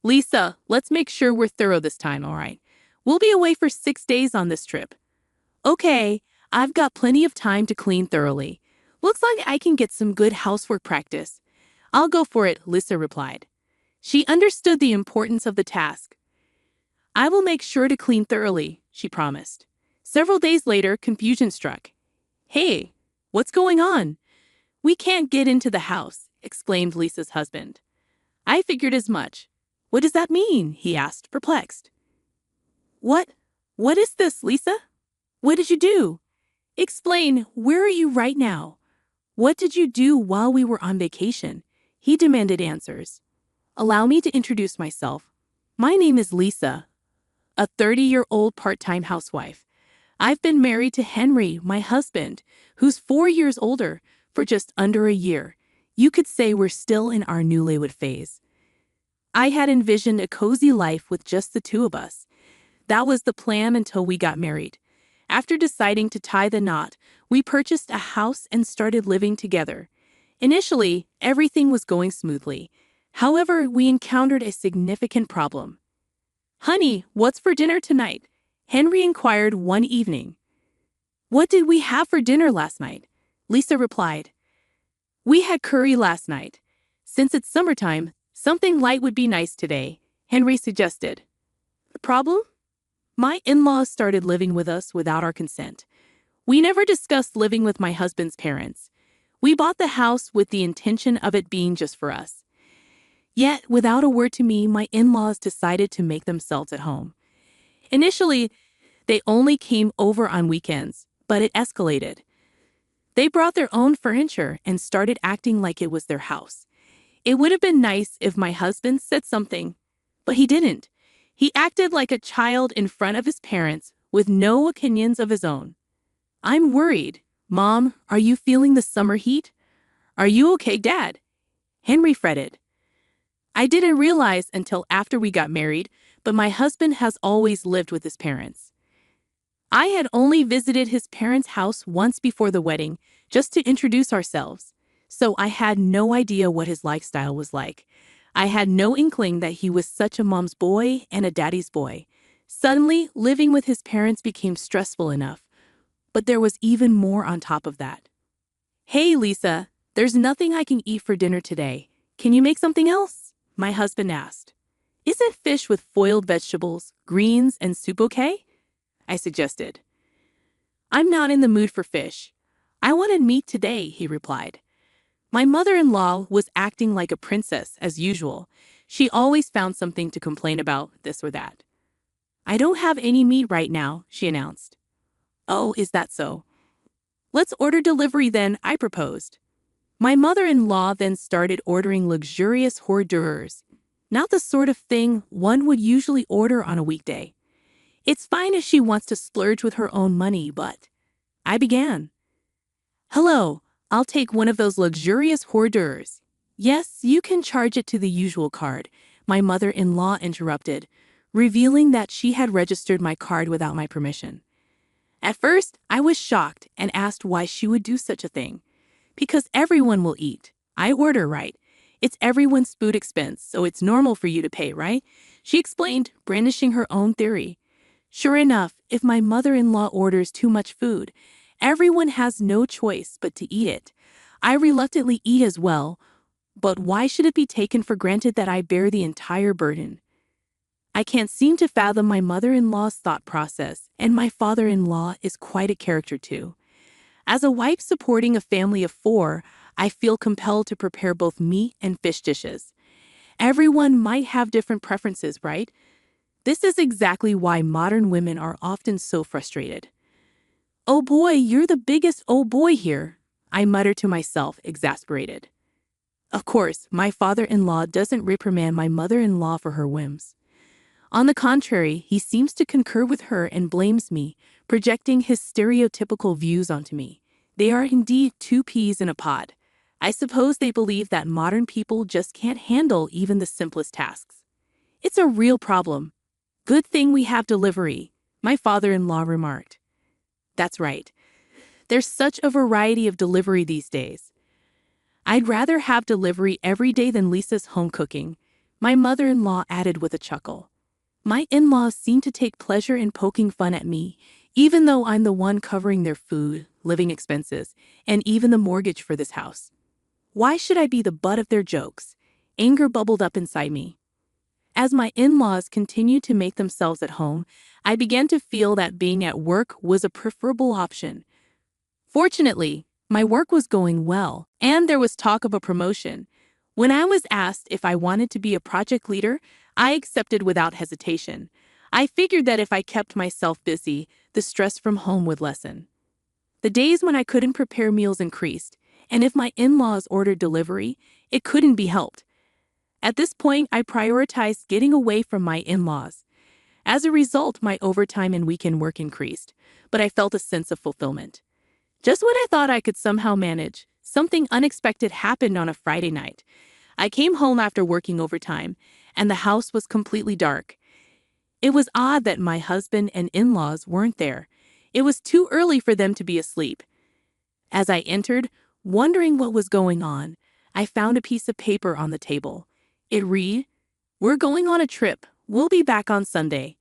Lisa, let's make sure we're thorough this time, all right? We'll be away for 6 days on this trip. Okay, I've got plenty of time to clean thoroughly. Looks like I can get some good housework practice. I'll go for it, Lisa replied. She understood the importance of the task. I will make sure to clean thoroughly, she promised. Several days later, confusion struck. Hey, what's going on? We can't get into the house, exclaimed Lisa's husband. I figured as much. What does that mean? He asked, perplexed. What is this, Lisa? What did you do? Explain, where are you right now? What did you do while we were on vacation? He demanded answers. Allow me to introduce myself. My name is Lisa, a 30-year-old part-time housewife. I've been married to Henry, my husband, who's 4 years older, for just under a year. You could say we're still in our newlywed phase. I had envisioned a cozy life with just the two of us. That was the plan until we got married. After deciding to tie the knot, we purchased a house and started living together. Initially, everything was going smoothly. However, we encountered a significant problem. Honey, what's for dinner tonight? Henry inquired one evening. What did we have for dinner last night? Lisa replied. We had curry last night. Since it's summertime, something light would be nice today, Henry suggested. The problem? My in-laws started living with us without our consent. We never discussed living with my husband's parents. We bought the house with the intention of it being just for us. Yet, without a word to me, my in-laws decided to make themselves at home. Initially, they only came over on weekends, but it escalated. They brought their own furniture and started acting like it was their house. It would have been nice if my husband said something, but he didn't. He acted like a child in front of his parents with no opinions of his own. I'm worried. Mom, are you feeling the summer heat? Are you okay, Dad? Henry fretted. I didn't realize until after we got married, but my husband has always lived with his parents. I had only visited his parents' house once before the wedding, just to introduce ourselves, so I had no idea what his lifestyle was like. I had no inkling that he was such a mom's boy and a daddy's boy. Suddenly, living with his parents became stressful enough, but there was even more on top of that. Hey, Lisa, there's nothing I can eat for dinner today. Can you make something else? My husband asked. Isn't fish with foiled vegetables, greens, and soup okay? I suggested. I'm not in the mood for fish. I wanted meat today, he replied. My mother-in-law was acting like a princess as usual. She always found something to complain about, this or that. I don't have any meat right now, she announced. Oh, is that so? Let's order delivery then, I proposed. My mother-in-law then started ordering luxurious hors d'oeuvres, not the sort of thing one would usually order on a weekday. It's fine if she wants to splurge with her own money, but... I began. Hello, I'll take one of those luxurious hors d'oeuvres. Yes, you can charge it to the usual card, my mother-in-law interrupted, revealing that she had registered my card without my permission. At first, I was shocked and asked why she would do such a thing. Because everyone will eat. I order, right? It's everyone's food expense, so it's normal for you to pay, right? She explained, brandishing her own theory. Sure enough, if my mother-in-law orders too much food, everyone has no choice but to eat it. I reluctantly eat as well, but why should it be taken for granted that I bear the entire burden? I can't seem to fathom my mother-in-law's thought process, and my father-in-law is quite a character too. As a wife supporting a family of 4, I feel compelled to prepare both meat and fish dishes. Everyone might have different preferences, right? This is exactly why modern women are often so frustrated. Oh boy, you're the biggest oh boy here, I muttered to myself, exasperated. Of course, my father-in-law doesn't reprimand my mother-in-law for her whims. On the contrary, he seems to concur with her and blames me, projecting his stereotypical views onto me. They are indeed 2 peas in a pod. I suppose they believe that modern people just can't handle even the simplest tasks. It's a real problem. Good thing we have delivery, my father-in-law remarked. That's right. There's such a variety of delivery these days. I'd rather have delivery every day than Lisa's home cooking. My mother-in-law added with a chuckle. My in-laws seem to take pleasure in poking fun at me, even though I'm the one covering their food, living expenses, and even the mortgage for this house. Why should I be the butt of their jokes? Anger bubbled up inside me. As my in-laws continued to make themselves at home, I began to feel that being at work was a preferable option. Fortunately, my work was going well, and there was talk of a promotion. When I was asked if I wanted to be a project leader, I accepted without hesitation. I figured that if I kept myself busy, the stress from home would lessen. The days when I couldn't prepare meals increased, and if my in-laws ordered delivery, it couldn't be helped. At this point, I prioritized getting away from my in-laws. As a result, my overtime and weekend work increased, but I felt a sense of fulfillment. Just when I thought I could somehow manage, something unexpected happened on a Friday night. I came home after working overtime, and the house was completely dark. It was odd that my husband and in-laws weren't there. It was too early for them to be asleep. As I entered, wondering what was going on, I found a piece of paper on the table. It read, "We're going on a trip. We'll be back on Sunday."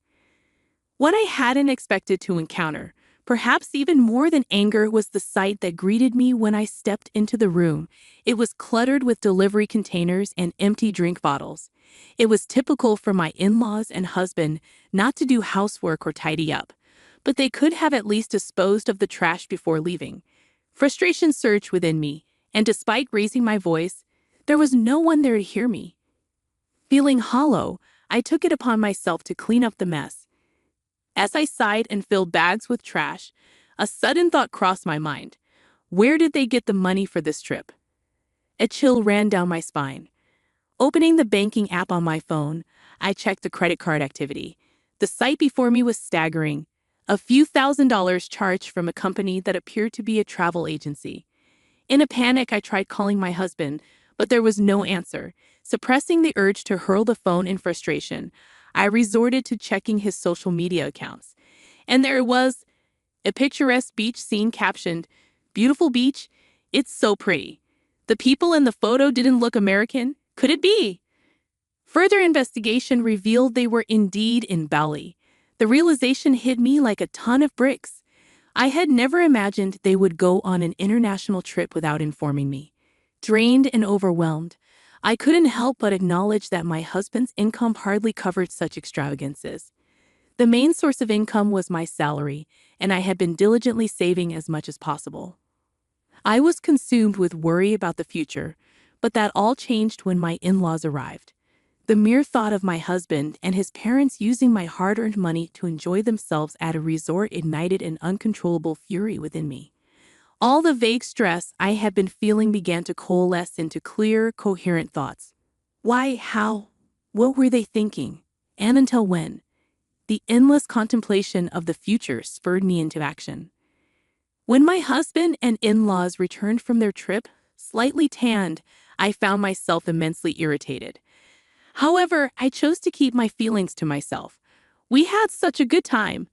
What I hadn't expected to encounter, perhaps even more than anger, was the sight that greeted me when I stepped into the room. It was cluttered with delivery containers and empty drink bottles. It was typical for my in-laws and husband not to do housework or tidy up, but they could have at least disposed of the trash before leaving. Frustration surged within me, and despite raising my voice, there was no one there to hear me. Feeling hollow, I took it upon myself to clean up the mess. As I sighed and filled bags with trash, a sudden thought crossed my mind. Where did they get the money for this trip? A chill ran down my spine. Opening the banking app on my phone, I checked the credit card activity. The sight before me was staggering. A few $1,000s charged from a company that appeared to be a travel agency. In a panic, I tried calling my husband, but there was no answer. Suppressing the urge to hurl the phone in frustration, I resorted to checking his social media accounts. And there it was, a picturesque beach scene captioned, "Beautiful beach, it's so pretty." The people in the photo didn't look American. Could it be? Further investigation revealed they were indeed in Bali. The realization hit me like a ton of bricks. I had never imagined they would go on an international trip without informing me. Drained and overwhelmed, I couldn't help but acknowledge that my husband's income hardly covered such extravagances. The main source of income was my salary, and I had been diligently saving as much as possible. I was consumed with worry about the future, but that all changed when my in-laws arrived. The mere thought of my husband and his parents using my hard-earned money to enjoy themselves at a resort ignited an uncontrollable fury within me. All the vague stress I had been feeling began to coalesce into clear, coherent thoughts. Why? How? What were they thinking? And until when? The endless contemplation of the future spurred me into action. When my husband and in-laws returned from their trip, slightly tanned, I found myself immensely irritated. However, I chose to keep my feelings to myself. We had such a good time.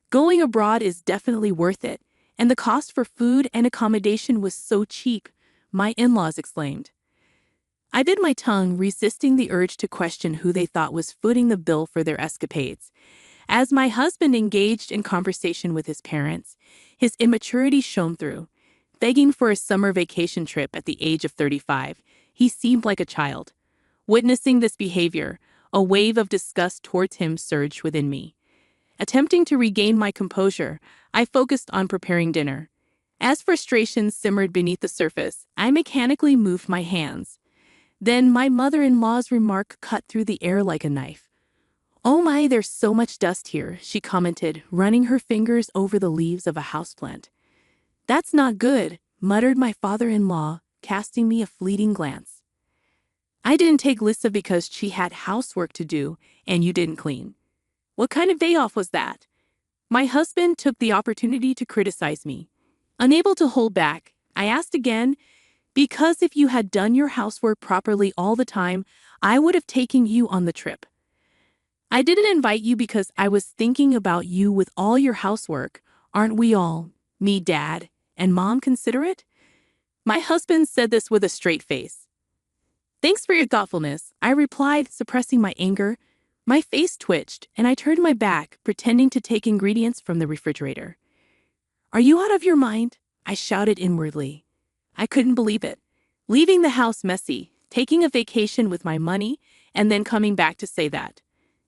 Going abroad is definitely worth it, and the cost for food and accommodation was so cheap, my in-laws exclaimed. I bit my tongue, resisting the urge to question who they thought was footing the bill for their escapades. As my husband engaged in conversation with his parents, his immaturity shone through. Begging for a summer vacation trip at the age of 35, he seemed like a child. Witnessing this behavior, a wave of disgust towards him surged within me. Attempting to regain my composure, I focused on preparing dinner. As frustration simmered beneath the surface, I mechanically moved my hands. Then my mother-in-law's remark cut through the air like a knife. "Oh my, there's so much dust here," she commented, running her fingers over the leaves of a houseplant. "That's not good," muttered my father-in-law, casting me a fleeting glance. "I didn't take Lisa because she had housework to do, and you didn't clean. What kind of day off was that?" My husband took the opportunity to criticize me. Unable to hold back, I asked again, "Because if you had done your housework properly all the time, I would have taken you on the trip. I didn't invite you because I was thinking about you with all your housework. Aren't we all, me, Dad, and Mom, considerate?" My husband said this with a straight face. Thanks for your thoughtfulness, I replied, suppressing my anger. My face twitched, and I turned my back, pretending to take ingredients from the refrigerator. Are you out of your mind? I shouted inwardly. I couldn't believe it. Leaving the house messy, taking a vacation with my money, and then coming back to say that.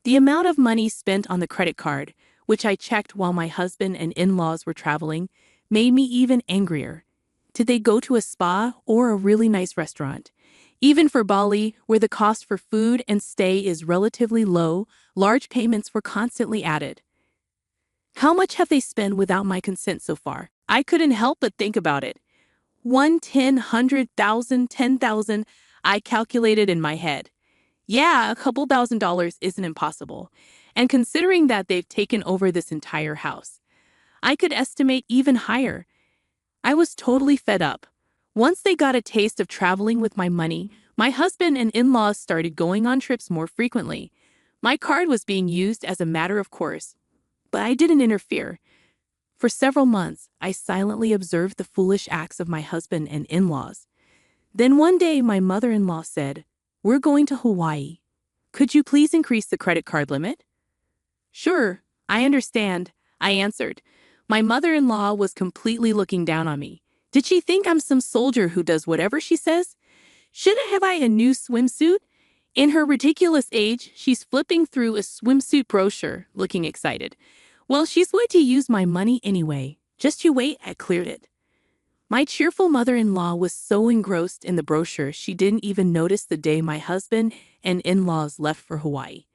The amount of money spent on the credit card, which I checked while my husband and in-laws were traveling, made me even angrier. Did they go to a spa or a really nice restaurant? Even for Bali, where the cost for food and stay is relatively low, large payments were constantly added. How much have they spent without my consent so far? I couldn't help but think about it. 1, 10, 100,000, 10,000, I calculated in my head. Yeah, a couple $1,000s isn't impossible. And considering that they've taken over this entire house, I could estimate even higher. I was totally fed up. Once they got a taste of traveling with my money, my husband and in-laws started going on trips more frequently. My card was being used as a matter of course, but I didn't interfere. For several months, I silently observed the foolish acts of my husband and in-laws. Then one day, my mother-in-law said, "We're going to Hawaii. Could you please increase the credit card limit?" "Sure, I understand," I answered. My mother-in-law was completely looking down on me. Did she think I'm some soldier who does whatever she says? Shouldn't have I a new swimsuit? In her ridiculous age, she's flipping through a swimsuit brochure, looking excited. Well, she's going to use my money anyway. Just you wait, I cleared it. My cheerful mother-in-law was so engrossed in the brochure she didn't even notice the day my husband and in-laws left for Hawaii.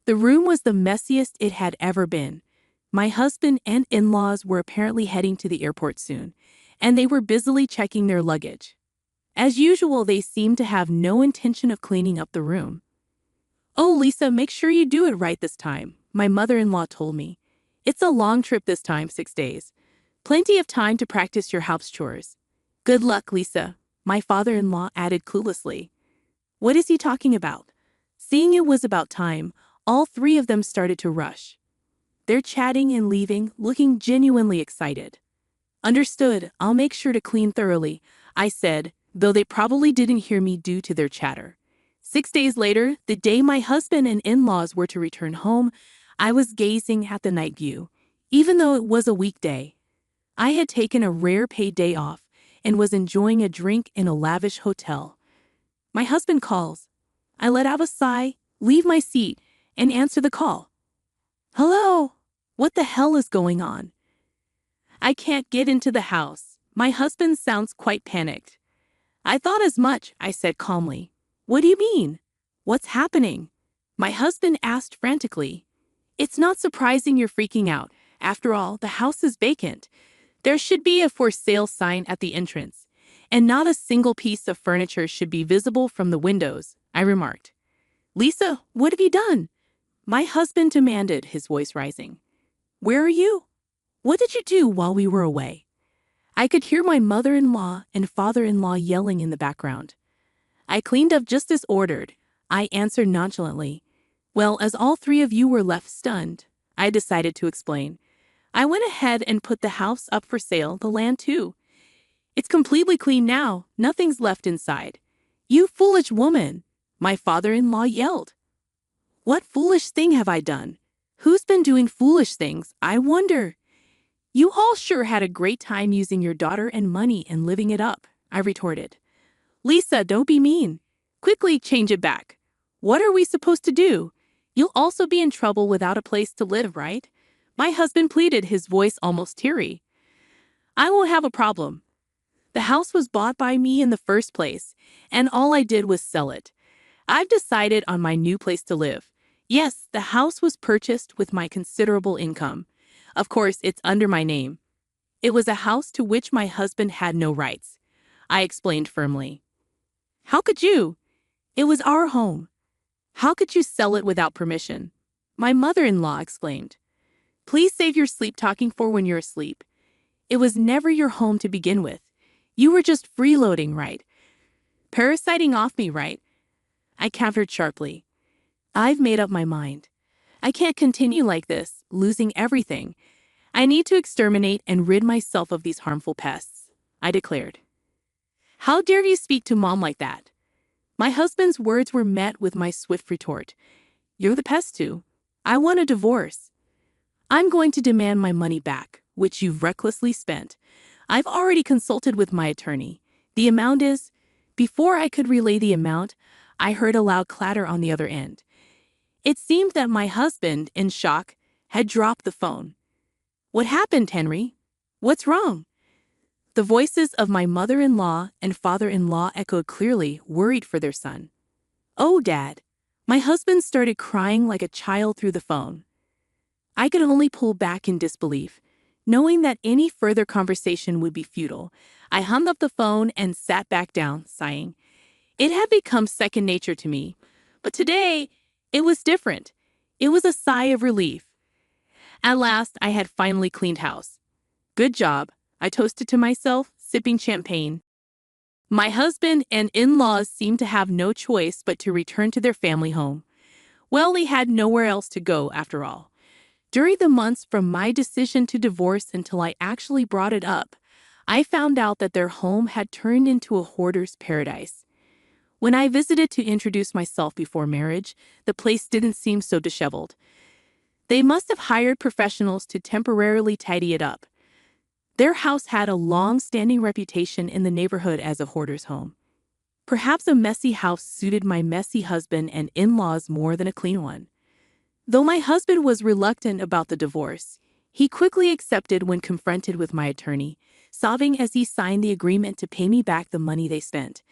The room was the messiest it had ever been. My husband and in-laws were apparently heading to the airport soon, and they were busily checking their luggage. As usual, they seemed to have no intention of cleaning up the room. "Oh, Lisa, make sure you do it right this time," my mother-in-law told me. "It's a long trip this time, 6 days. Plenty of time to practice your house chores." "Good luck, Lisa," my father-in-law added cluelessly. What is he talking about? Seeing it was about time, all three of them started to rush. They're chatting and leaving, looking genuinely excited. "Understood, I'll make sure to clean thoroughly," I said, though they probably didn't hear me due to their chatter. 6 days later, the day my husband and in-laws were to return home, I was gazing at the night view. Even though it was a weekday, I had taken a rare paid day off and was enjoying a drink in a lavish hotel. My husband calls. I let out a sigh, leave my seat, and answer the call. "Hello? What the hell is going on?" "I can't get into the house." My husband sounds quite panicked. "I thought as much," I said calmly. "What do you mean? What's happening?" My husband asked frantically. "It's not surprising you're freaking out. After all, the house is vacant. There should be a for sale sign at the entrance, and not a single piece of furniture should be visible from the windows," I remarked. "Lisa, what have you done?" my husband demanded, his voice rising. "Where are you? What did you do while we were away?" I could hear my mother-in-law and father-in-law yelling in the background. "I cleaned up just as ordered," I answered nonchalantly. "Well, as all three of you were left stunned," I decided to explain. "I went ahead and put the house up for sale, the land too. It's completely clean now, nothing's left inside." "You foolish woman," my father-in-law yelled. "What foolish thing have I done? Who's been doing foolish things, I wonder?" "You all sure had a great time using your daughter and money and living it up," I retorted. "Lisa, don't be mean. Quickly change it back. What are we supposed to do? You'll also be in trouble without a place to live, right?" my husband pleaded, his voice almost teary. "I won't have a problem. The house was bought by me in the first place, and all I did was sell it. I've decided on my new place to live. Yes, the house was purchased with my considerable income. Of course, it's under my name. It was a house to which my husband had no rights," I explained firmly. "How could you? It was our home. How could you sell it without permission?" my mother-in-law exclaimed. "Please save your sleep talking for when you're asleep. It was never your home to begin with. You were just freeloading, right? Parasiting off me, right?" I countered sharply. "I've made up my mind. I can't continue like this, losing everything. I need to exterminate and rid myself of these harmful pests," I declared. "How dare you speak to Mom like that?" My husband's words were met with my swift retort. You're the pest too. I want a divorce. I'm going to demand my money back, which you've recklessly spent. I've already consulted with my attorney. The amount is... Before I could relay the amount, I heard a loud clatter on the other end. It seemed that my husband, in shock, had dropped the phone. What happened, Henry? What's wrong? The voices of my mother-in-law and father-in-law echoed clearly, worried for their son. Oh, Dad. My husband started crying like a child through the phone. I could only pull back in disbelief. Knowing that any further conversation would be futile, I hung up the phone and sat back down, sighing. It had become second nature to me, but today, it was different. It was a sigh of relief. At last, I had finally cleaned house. Good job, I toasted to myself, sipping champagne. My husband and in-laws seemed to have no choice but to return to their family home. Well, they had nowhere else to go, after all. During the months from my decision to divorce until I actually brought it up, I found out that their home had turned into a hoarder's paradise. When I visited to introduce myself before marriage, the place didn't seem so disheveled. They must have hired professionals to temporarily tidy it up. Their house had a long-standing reputation in the neighborhood as a hoarder's home. Perhaps a messy house suited my messy husband and in-laws more than a clean one. Though my husband was reluctant about the divorce, he quickly accepted when confronted with my attorney, sobbing as he signed the agreement to pay me back the money they spent.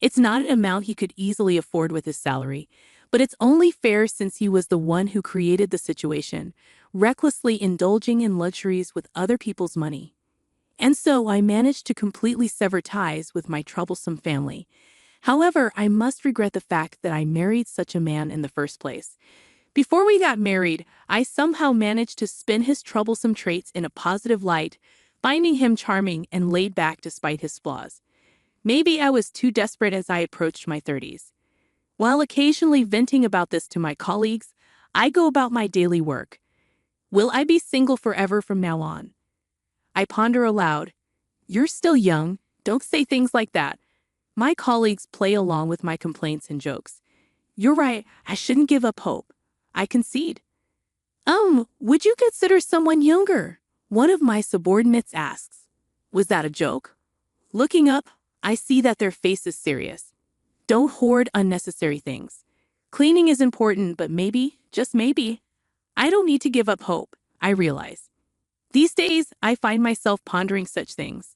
It's not an amount he could easily afford with his salary, but it's only fair since he was the one who created the situation, recklessly indulging in luxuries with other people's money. And so I managed to completely sever ties with my troublesome family. However, I must regret the fact that I married such a man in the first place. Before we got married, I somehow managed to spin his troublesome traits in a positive light, finding him charming and laid back despite his flaws. Maybe I was too desperate as I approached my 30s. While occasionally venting about this to my colleagues, I go about my daily work. Will I be single forever from now on? I ponder aloud. You're still young. Don't say things like that. My colleagues play along with my complaints and jokes. You're right. I shouldn't give up hope. I concede. Would you consider someone younger? One of my subordinates asks. Was that a joke? Looking up, I see that their face is serious. Don't hoard unnecessary things. Cleaning is important, but maybe, just maybe, I don't need to give up hope, I realize. These days, I find myself pondering such things.